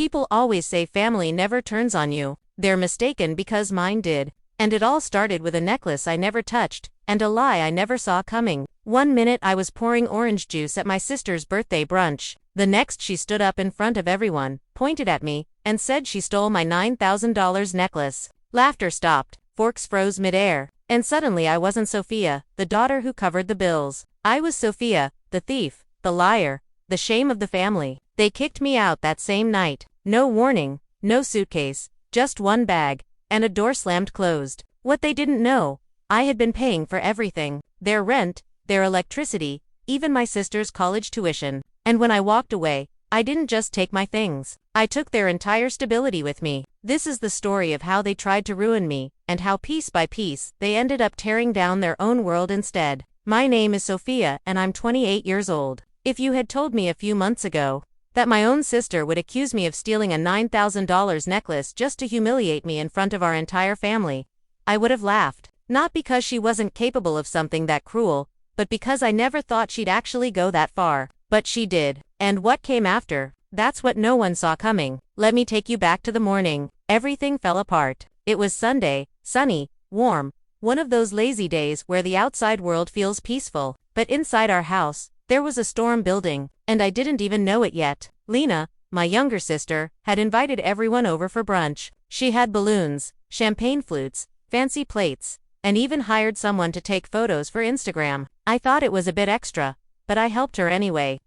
People always say family never turns on you. They're mistaken because mine did. And it all started with a necklace I never touched, and a lie I never saw coming. One minute I was pouring orange juice at my sister's birthday brunch. The next she stood up in front of everyone, pointed at me, and said she stole my $9,000 necklace. Laughter stopped, forks froze midair, and suddenly I wasn't Sophia, the daughter who covered the bills. I was Sophia, the thief, the liar, the shame of the family. They kicked me out that same night. No warning, no suitcase, just one bag, and a door slammed closed. What they didn't know, I had been paying for everything. Their rent, their electricity, even my sister's college tuition. And when I walked away, I didn't just take my things. I took their entire stability with me. This is the story of how they tried to ruin me, and how piece by piece, they ended up tearing down their own world instead. My name is Sophia and I'm 28 years old. If you had told me a few months ago that my own sister would accuse me of stealing a $9,000 necklace just to humiliate me in front of our entire family, I would have laughed. Not because she wasn't capable of something that cruel, but because I never thought she'd actually go that far. But she did. And what came after? That's what no one saw coming. Let me take you back to the morning. Everything fell apart. It was Sunday, sunny, warm, one of those lazy days where the outside world feels peaceful. But inside our house, there was a storm building, and I didn't even know it yet. Lena, my younger sister, had invited everyone over for brunch. She had balloons, champagne flutes, fancy plates, and even hired someone to take photos for Instagram. I thought it was a bit extra, but I helped her anyway.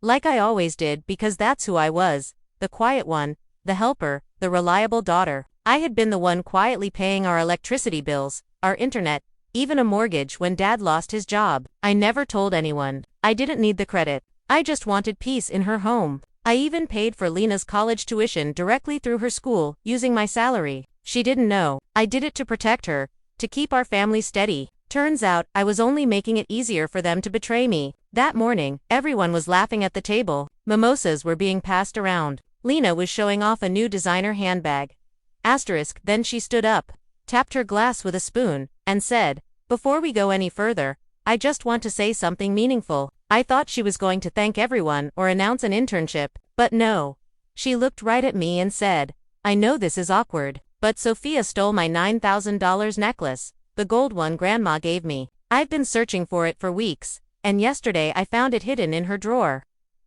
Like I always did, because that's who I was, the quiet one, the helper, the reliable daughter. I had been the one quietly paying our electricity bills, our internet, even a mortgage when Dad lost his job. I never told anyone. I didn't need the credit. I just wanted peace in her home. I even paid for Lena's college tuition directly through her school, using my salary. She didn't know. I did it to protect her, to keep our family steady. Turns out, I was only making it easier for them to betray me. That morning, everyone was laughing at the table. Mimosas were being passed around. Lena was showing off a new designer handbag. Then she stood up, tapped her glass with a spoon, and said, "Before we go any further, I just want to say something meaningful." I thought she was going to thank everyone or announce an internship, but no. She looked right at me and said, "I know this is awkward, but Sophia stole my $9,000 necklace, the gold one Grandma gave me. I've been searching for it for weeks, and yesterday I found it hidden in her drawer."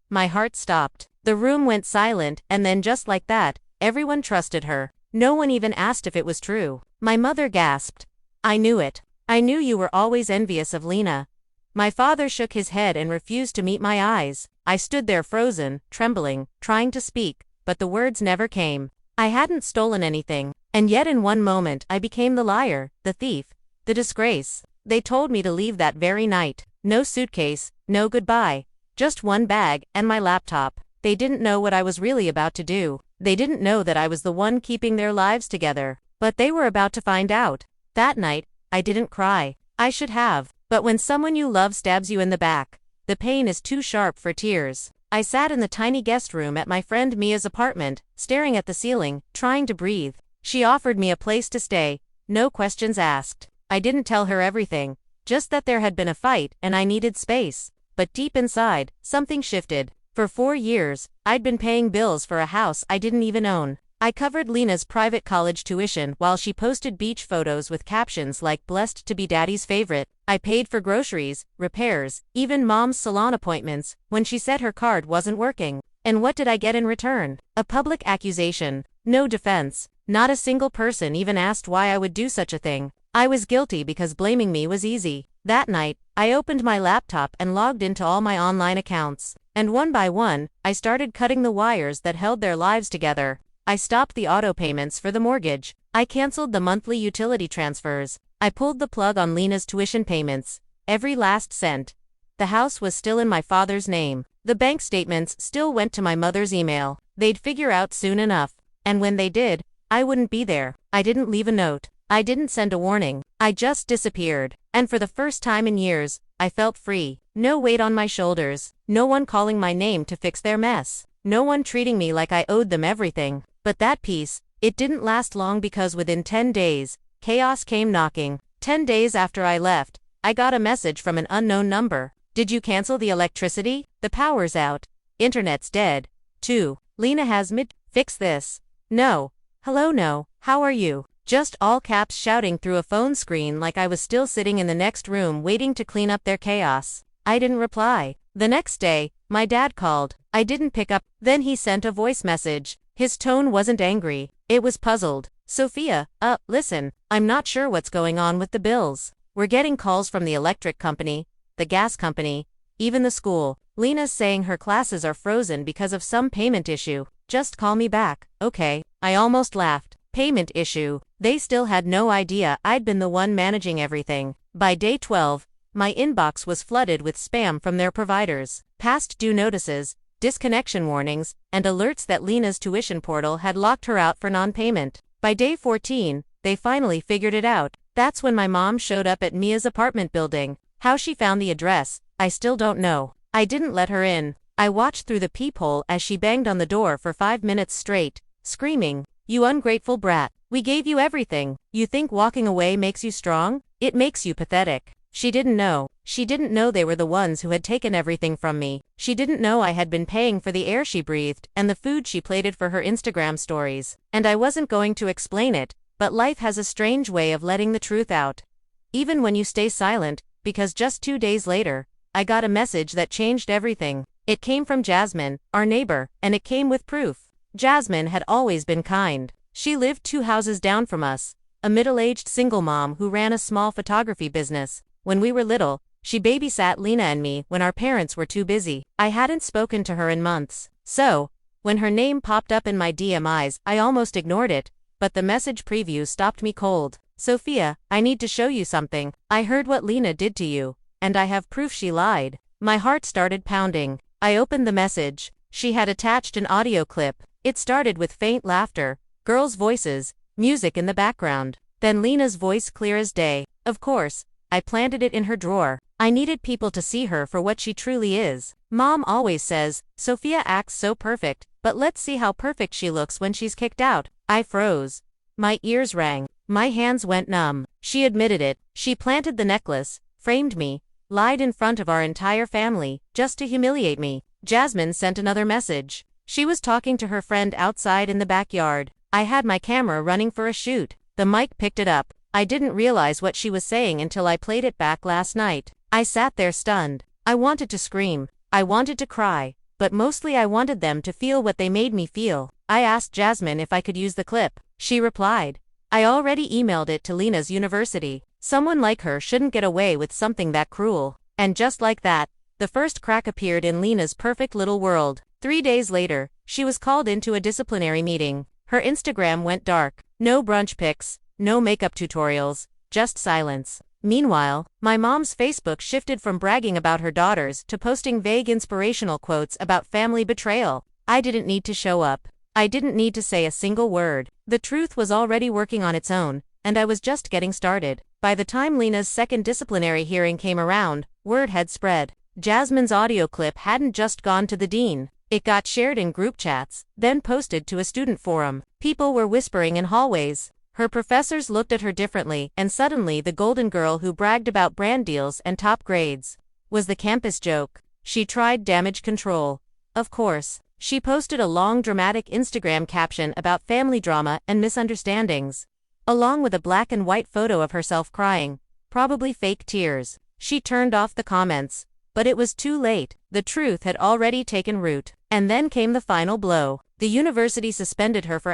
My heart stopped. The room went silent, and then just like that, everyone trusted her. No one even asked if it was true. My mother gasped, "I knew it. I knew you were always envious of Lena." My father shook his head and refused to meet my eyes. I stood there frozen, trembling, trying to speak, but the words never came. I hadn't stolen anything, and yet in one moment I became the liar, the thief, the disgrace. They told me to leave that very night. No suitcase, no goodbye, just one bag and my laptop. They didn't know what I was really about to do. They didn't know that I was the one keeping their lives together. But they were about to find out. That night, I didn't cry. I should have. But when someone you love stabs you in the back, the pain is too sharp for tears. I sat in the tiny guest room at my friend Mia's apartment, staring at the ceiling, trying to breathe. She offered me a place to stay, no questions asked. I didn't tell her everything, just that there had been a fight and I needed space. But deep inside, something shifted. For 4 years, I'd been paying bills for a house I didn't even own. I covered Lena's private college tuition while she posted beach photos with captions like "blessed to be daddy's favorite." I paid for groceries, repairs, even mom's salon appointments, when she said her card wasn't working. And what did I get in return? A public accusation. No defense. Not a single person even asked why I would do such a thing. I was guilty because blaming me was easy. That night, I opened my laptop and logged into all my online accounts. And one by one, I started cutting the wires that held their lives together. I stopped the auto payments for the mortgage. I canceled the monthly utility transfers. I pulled the plug on Lena's tuition payments. Every last cent. The house was still in my father's name. The bank statements still went to my mother's email. They'd figure out soon enough. And when they did, I wouldn't be there. I didn't leave a note. I didn't send a warning. I just disappeared. And for the first time in years, I felt free. No weight on my shoulders. No one calling my name to fix their mess. No one treating me like I owed them everything. But that peace, it didn't last long because within 10 days, chaos came knocking. 10 days after I left, I got a message from an unknown number. "Did you cancel the electricity? The power's out. Internet's dead. 2. Lena has Fix this. No. Hello, no. How are you? Just all caps shouting through a phone screen like I was still sitting in the next room waiting to clean up their chaos. I didn't reply. The next day, my dad called. I didn't pick up. Then he sent a voice message. His tone wasn't angry. It was puzzled. Sophia, listen, I'm not sure what's going on with the bills. We're getting calls from the electric company, the gas company, even the school. Lena's saying her classes are frozen because of some payment issue. Just call me back, okay? I almost laughed. Payment issue. They still had no idea I'd been the one managing everything. By day 12, my inbox was flooded with spam from their providers, past due notices, disconnection warnings, and alerts that Lena's tuition portal had locked her out for non-payment. By day 14, they finally figured it out. That's when my mom showed up at Mia's apartment building. How she found the address, I still don't know. I didn't let her in. I watched through the peephole as she banged on the door for 5 minutes straight, screaming, "You ungrateful brat. We gave you everything. You think walking away makes you strong? It makes you pathetic." She didn't know. She didn't know they were the ones who had taken everything from me. She didn't know I had been paying for the air she breathed and the food she plated for her Instagram stories. And I wasn't going to explain it, but life has a strange way of letting the truth out. Even when you stay silent, because just 2 days later, I got a message that changed everything. It came from Jasmine, our neighbor, and it came with proof. Jasmine had always been kind. She lived 2 houses down from us, a middle-aged single mom who ran a small photography business. When we were little, she babysat Lena and me when our parents were too busy. I hadn't spoken to her in months. So, when her name popped up in my DMs, I almost ignored it, but the message preview stopped me cold. "Sophia, I need to show you something. I heard what Lena did to you, and I have proof she lied." My heart started pounding. I opened the message. She had attached an audio clip. It started with faint laughter, girls' voices, music in the background. Then Lena's voice clear as day. Of course, I planted it in her drawer. I needed people to see her for what she truly is. Mom always says, "Sophia acts so perfect, but let's see how perfect she looks when she's kicked out." I froze. My ears rang. My hands went numb. She admitted it. She planted the necklace, framed me, lied in front of our entire family, just to humiliate me. Jasmine sent another message. She was talking to her friend outside in the backyard. I had my camera running for a shoot. The mic picked it up. I didn't realize what she was saying until I played it back last night. I sat there stunned. I wanted to scream. I wanted to cry. But mostly I wanted them to feel what they made me feel. I asked Jasmine if I could use the clip. She replied, "I already emailed it to Lena's university. Someone like her shouldn't get away with something that cruel." And just like that, the first crack appeared in Lena's perfect little world. 3 days later, she was called into a disciplinary meeting. Her Instagram went dark. No brunch pics, no makeup tutorials, just silence. Meanwhile, my mom's Facebook shifted from bragging about her daughters to posting vague inspirational quotes about family betrayal. I didn't need to show up. I didn't need to say a single word. The truth was already working on its own, and I was just getting started. By the time Lena's second disciplinary hearing came around, word had spread. Jasmine's audio clip hadn't just gone to the dean. It got shared in group chats, then posted to a student forum. People were whispering in hallways. Her professors looked at her differently, and suddenly the golden girl who bragged about brand deals and top grades was the campus joke. She tried damage control. Of course, she posted a long dramatic Instagram caption about family drama and misunderstandings, along with a black and white photo of herself crying, probably fake tears. She turned off the comments, but it was too late. The truth had already taken root. And then came the final blow. The university suspended her for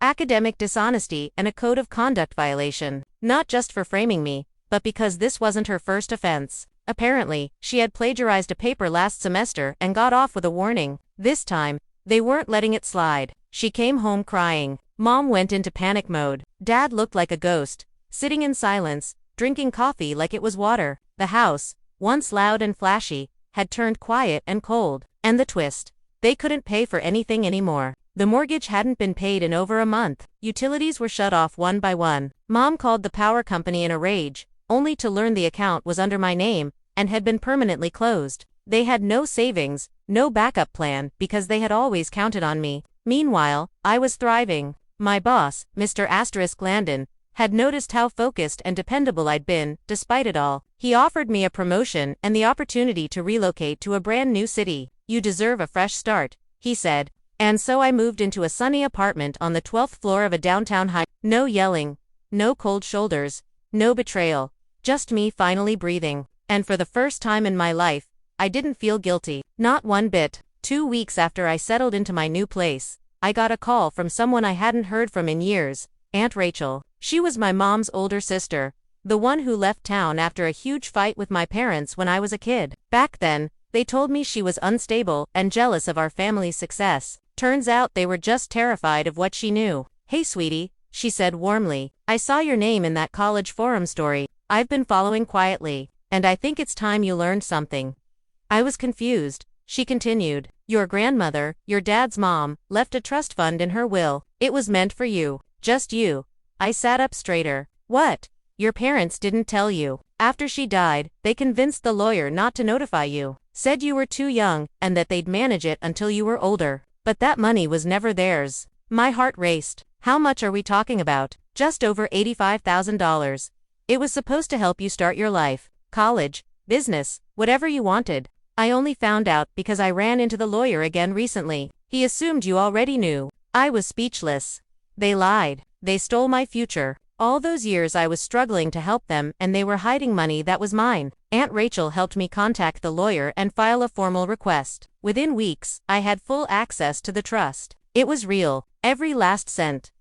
academic dishonesty and a code of conduct violation. Not just for framing me, but because this wasn't her first offense. Apparently, she had plagiarized a paper last semester and got off with a warning. This time, they weren't letting it slide. She came home crying. Mom went into panic mode. Dad looked like a ghost, sitting in silence, drinking coffee like it was water. The house, once loud and flashy, had turned quiet and cold. And the twist: they couldn't pay for anything anymore. The mortgage hadn't been paid in over a month. Utilities were shut off one by one. Mom called the power company in a rage, only to learn the account was under my name and had been permanently closed. They had no savings, no backup plan, because they had always counted on me. Meanwhile, I was thriving. My boss, Mr. Landon, had noticed how focused and dependable I'd been. Despite it all, He offered me a promotion and the opportunity to relocate to a brand new city. You deserve a fresh start, he said. And so I moved into a sunny apartment on the 12th floor of a downtown high. No yelling, no cold shoulders, no betrayal, just me finally breathing. And for the first time in my life, I didn't feel guilty. Not one bit. 2 weeks after I settled into my new place, I got a call from someone I hadn't heard from in years, Aunt Rachel. She was my mom's older sister, the one who left town after a huge fight with my parents when I was a kid. Back then, they told me she was unstable and jealous of our family's success. Turns out they were just terrified of what she knew. Hey sweetie, she said warmly, I saw your name in that college forum story. I've been following quietly, and I think it's time you learned something. I was confused. She continued, your grandmother, your dad's mom, left a trust fund in her will. It was meant for you. Just you. I sat up straighter. What? Your parents didn't tell you. After she died, they convinced the lawyer not to notify you. Said you were too young, and that they'd manage it until you were older. But that money was never theirs. My heart raced. How much are we talking about? Just over $85,000. It was supposed to help you start your life, college, business, whatever you wanted. I only found out because I ran into the lawyer again recently. He assumed you already knew. I was speechless. They lied. They stole my future. All those years I was struggling to help them and they were hiding money that was mine. Aunt Rachel helped me contact the lawyer and file a formal request. Within weeks, I had full access to the trust. It was real, every last cent.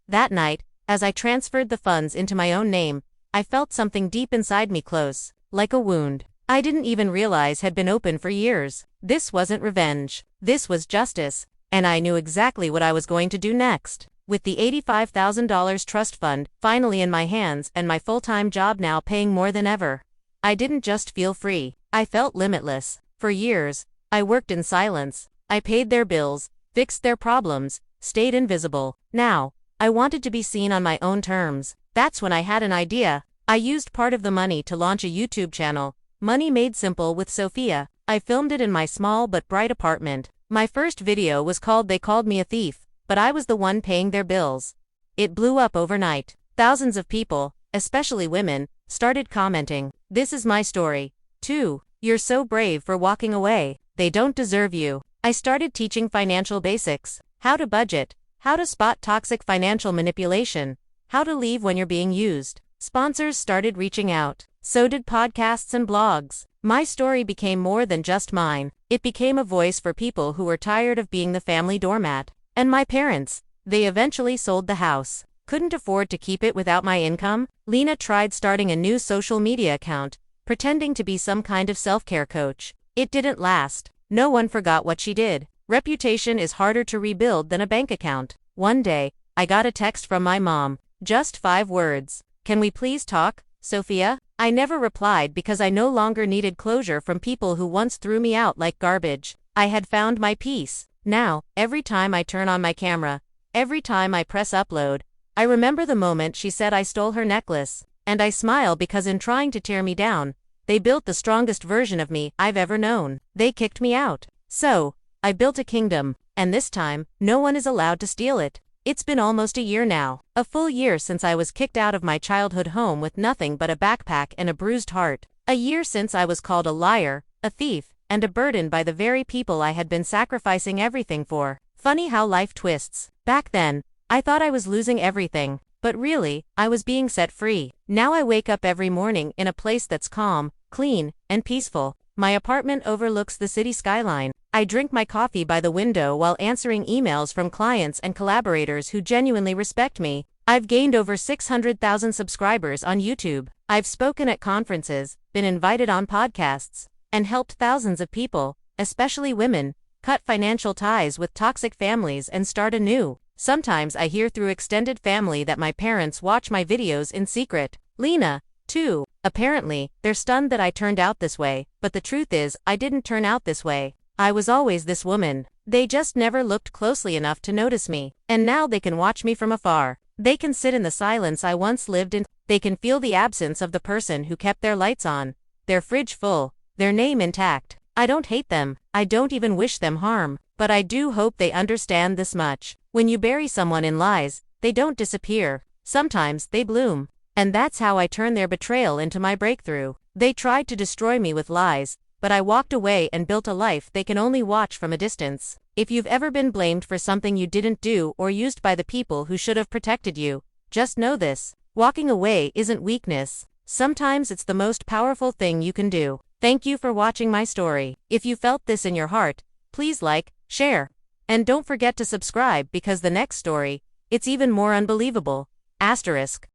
That night, as I transferred the funds into my own name, I felt something deep inside me close, like a wound I didn't even realize had been open for years. This wasn't revenge. This was justice, and I knew exactly what I was going to do next. With the $85,000 trust fund finally in my hands and my full-time job now paying more than ever, I didn't just feel free. I felt limitless. For years, I worked in silence. I paid their bills, fixed their problems, stayed invisible. Now, I wanted to be seen on my own terms. That's when I had an idea. I used part of the money to launch a YouTube channel, Money Made Simple with Sophia. I filmed it in my small but bright apartment. My first video was called They Called Me a Thief, but I was the one paying their bills. It blew up overnight. Thousands of people, especially women, started commenting. This is my story, too. You're so brave for walking away. They don't deserve you. I started teaching financial basics. How to budget, how to spot toxic financial manipulation, how to leave when you're being used. Sponsors started reaching out. So did podcasts and blogs. My story became more than just mine. It became a voice for people who were tired of being the family doormat. And my parents. They eventually sold the house. Couldn't afford to keep it without my income. Lena tried starting a new social media account, pretending to be some kind of self-care coach. It didn't last. No one forgot what she did. Reputation is harder to rebuild than a bank account. One day, I got a text from my mom. Just 5 words. Can we please talk, Sophia? I never replied because I no longer needed closure from people who once threw me out like garbage. I had found my peace. Now, every time I turn on my camera, every time I press upload, I remember the moment she said I stole her necklace, and I smile because in trying to tear me down, they built the strongest version of me I've ever known. They kicked me out. So, I built a kingdom, and this time, no one is allowed to steal it. It's been almost a year now. A full year since I was kicked out of my childhood home with nothing but a backpack and a bruised heart. A year since I was called a liar, a thief, and a burden by the very people I had been sacrificing everything for. Funny how life twists. Back then, I thought I was losing everything, but really, I was being set free. Now I wake up every morning in a place that's calm, clean, and peaceful. My apartment overlooks the city skyline. I drink my coffee by the window while answering emails from clients and collaborators who genuinely respect me. I've gained over 600,000 subscribers on YouTube. I've spoken at conferences, been invited on podcasts, and helped thousands of people, especially women, cut financial ties with toxic families and start anew. Sometimes I hear through extended family that my parents watch my videos in secret. Lena, too. Apparently, they're stunned that I turned out this way, but the truth is, I didn't turn out this way. I was always this woman. They just never looked closely enough to notice me. And now they can watch me from afar. They can sit in the silence I once lived in. They can feel the absence of the person who kept their lights on, their fridge full, their name intact. I don't hate them. I don't even wish them harm. But I do hope they understand this much. When you bury someone in lies, they don't disappear. Sometimes they bloom. And that's how I turned their betrayal into my breakthrough. They tried to destroy me with lies, but I walked away and built a life they can only watch from a distance. If you've ever been blamed for something you didn't do or used by the people who should have protected you, just know this: walking away isn't weakness. Sometimes it's the most powerful thing you can do. Thank you for watching my story. If you felt this in your heart, please like, share, and don't forget to subscribe because the next story, it's even more unbelievable. Asterisk.